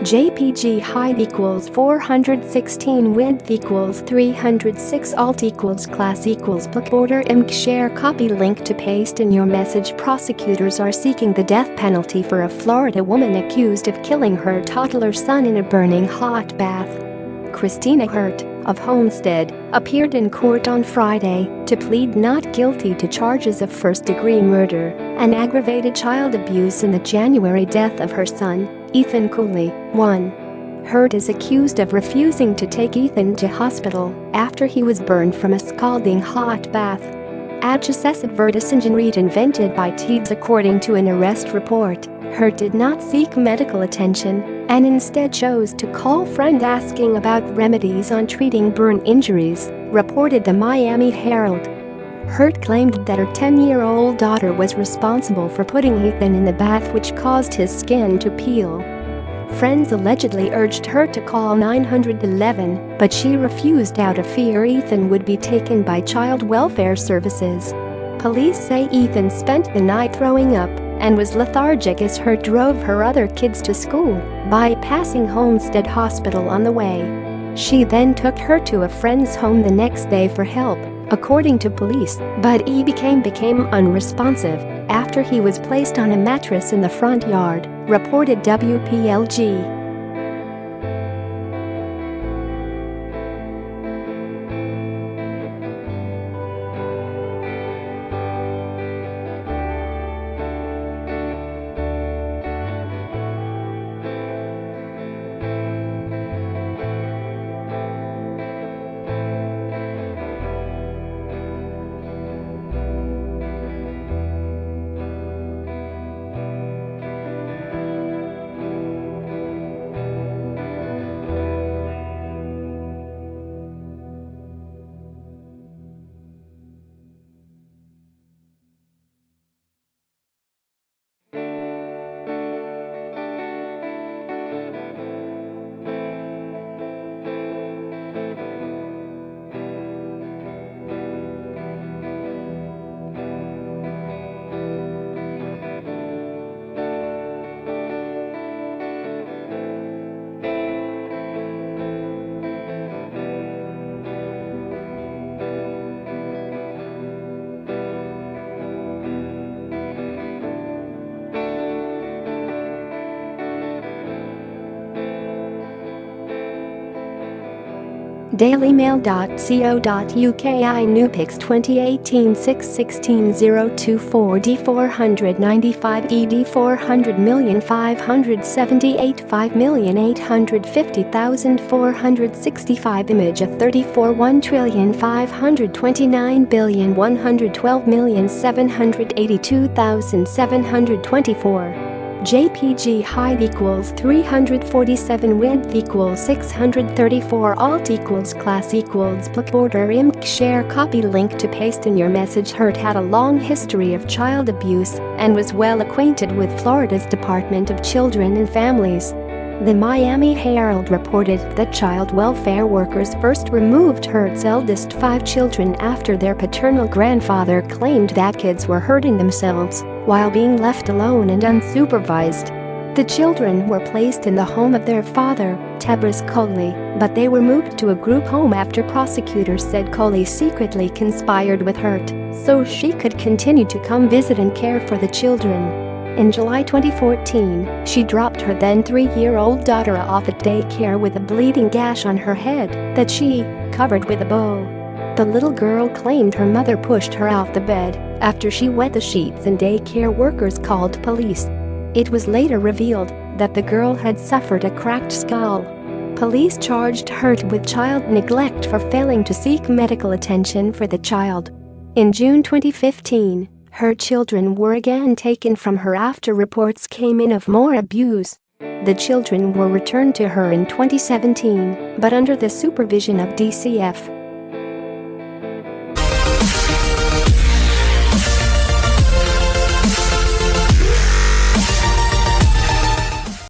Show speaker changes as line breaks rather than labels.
JPG height equals 416 width equals 306 alt equals class equals book order img share copy link to paste in your message. Prosecutors are seeking the death penalty for a Florida woman accused of killing her toddler son in a burning hot bath. Christina Hurt, of Homestead, appeared in court on Friday to plead not guilty to charges of first-degree murder and aggravated child abuse in the January death of her son, Ethan Cooley, 1. Hurt is accused of refusing to take Ethan to hospital after he was burned from a scalding hot bath. Excessive vertiginity invented by teens. According to an arrest report, Hurt did not seek medical attention and instead chose to call friend asking about remedies on treating burn injuries, reported the Miami Herald. Hurt claimed that her 10-year-old daughter was responsible for putting Ethan in the bath, which caused his skin to peel. Friends allegedly urged her to call 911, but she refused out of fear Ethan would be taken by child welfare services. Police say Ethan spent the night throwing up and was lethargic as Hurt drove her other kids to school, bypassing Homestead Hospital on the way. She then took her to a friend's home the next day for help, according to police, but he became unresponsive after he was placed on a mattress in the front yard, reported WPLG. dailymail.co.uk iNewPix 2018 616 024 D495 ED 400,578 5,850,465 image of 34 1,529,112,782,724 JPG height equals 347 width equals 634 alt equals class equals book order img share copy link to paste in your message. Hurt had a long history of child abuse and was well acquainted with Florida's Department of Children and Families. The Miami Herald reported that child welfare workers first removed Hurt's eldest 5 children after their paternal grandfather claimed that kids were hurting themselves while being left alone and unsupervised. The children were placed in the home of their father, Tebris Cooley, but they were moved to a group home after prosecutors said Cooley secretly conspired with Hurt so she could continue to come visit and care for the children. In July 2014, she dropped her then 3-year-old daughter off at daycare with a bleeding gash on her head that she covered with a bow. The little girl claimed her mother pushed her off the bed after she wet the sheets and daycare workers called police. It was later revealed that the girl had suffered a cracked skull. Police charged Hurt with child neglect for failing to seek medical attention for the child. In June 2015, her children were again taken from her after reports came in of more abuse. The children were returned to her in 2017, but under the supervision of DCF.